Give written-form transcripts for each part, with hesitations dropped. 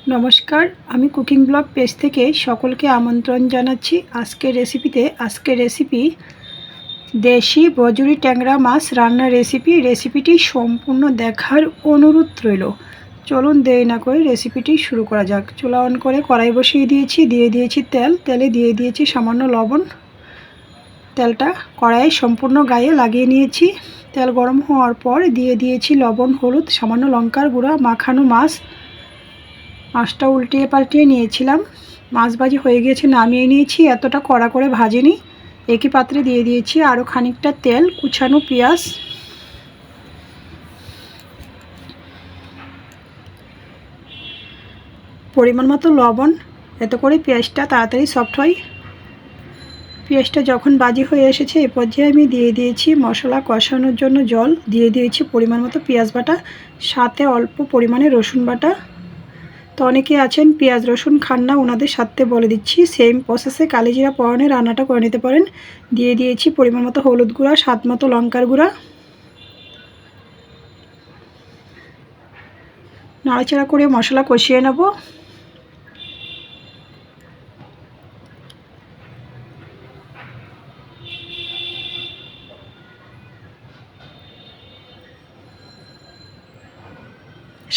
নমস্কার, আমি cooking blog page থেকে সকলকে আমন্ত্রণ জানাচ্ছি আজকের রেসিপিতে। আজকের রেসিপি দেশি বজুরি ট্যাংরা মাছ রান্নার রেসিপিটি সম্পূর্ণ দেখার অনুরোধ রইল। চলুন দেরি না করে রেসিপিটি শুরু করা যাক। চুলা অন করে কড়াই বসিয়ে দিয়েছি তেলে দিয়ে দিয়েছি সামান্য লবণ। তেলটা কড়াইয়ে সম্পূর্ণ গায়ে লাগিয়ে নিয়েছি। তেল গরম হওয়ার পর দিয়ে দিয়েছি লবণ, হলুদ, সামান্য লঙ্কার গুঁড়া, মাখানো মাছটা উল্টিয়ে পাল্টিয়ে নিয়েছিলাম। মাছ ভাজি হয়ে গিয়েছে, নামিয়ে নিয়েছি। এতটা কড়া করে ভাজিনি। একই পাত্রে দিয়ে দিয়েছি আরও খানিকটা তেল, কুচানো পেঁয়াজ, পরিমাণ মতো লবণ, এতে করে পেঁয়াজটা তাড়াতাড়ি সফট হয়। পেঁয়াজটা যখন ভাজি হয়ে এসেছে এ পর্যায়ে আমি দিয়ে দিয়েছি মশলা কষানোর জন্য জল, দিয়ে দিয়েছি পরিমাণ মতো পেঁয়াজ বাটা, সাথে অল্প পরিমাণে রসুন বাটা। তো অনেকে আছেন পেঁয়াজ রসুন খান না, ওনাদের সাথে বলে দিচ্ছি সেম প্রসেসে কালিজিরা পোড়নে রান্নাটা করে নিতে পারেন। দিয়ে দিয়েছি পরিমাণ মতো হলুদ গুঁড়া, স্বাদ মতো লঙ্কার গুঁড়া। নাড়াচাড়া করে মশলা কষিয়ে নেব।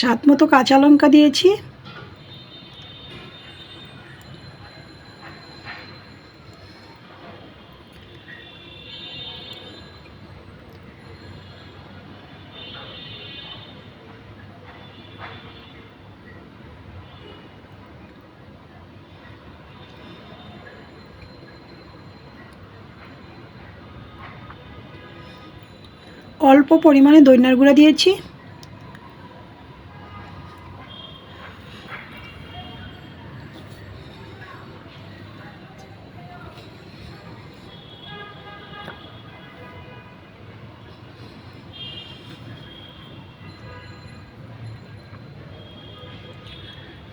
স্বাদ মতো কাঁচা লঙ্কা দিয়েছি। অল্প পরিমাণে ধনিয়ার গুঁড়া দিয়েছি।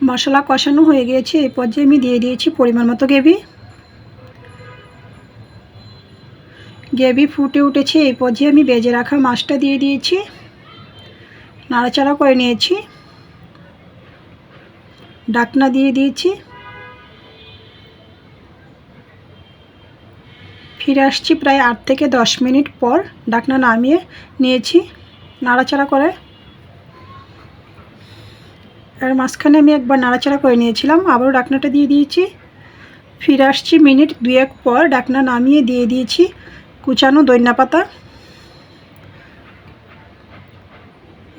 মশলা কষানো হয়ে গিয়েছে, এই পর্যায়ে আমি দিয়ে দিয়েছি পরিমাণ মতো গ্রেভি ফুটে উঠেছে। এই পর্যায়ে আমি ভেজে রাখা মাছটা দিয়ে দিয়েছি, নাড়াচাড়া করে নিয়েছি, ঢাকনা দিয়ে দিয়েছি। ফিরে আসছি প্রায় 8 থেকে 10 মিনিট পর। ঢাকনা নামিয়ে নিয়েছি, নাড়াচাড়া করে এর মাঝখানে আমি একবার নাড়াচাড়া করে নিয়েছিলাম, আবারও ঢাকনাটা দিয়ে দিয়েছি। ফিরে আসছি মিনিট 2 পর। ঢাকনা নামিয়ে দিয়ে দিয়েছি কুচানো ধনিয়া পাতা।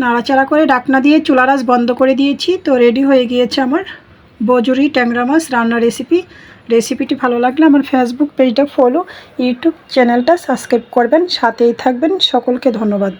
নাড়াচাড়া করে ঢাকনা দিয়ে চুলার আঁচ বন্ধ করে দিয়েছি। তো রেডি হয়ে গিয়েছে আমার বজুরি ট্যাংরা মাছ রান্নার রেসিপিটি ভালো লাগলে আমার ফেসবুক পেজটা ফলো, ইউটিউব চ্যানেলটা সাবস্ক্রাইব করবেন, সাথেই থাকবেন। সকলকে ধন্যবাদ।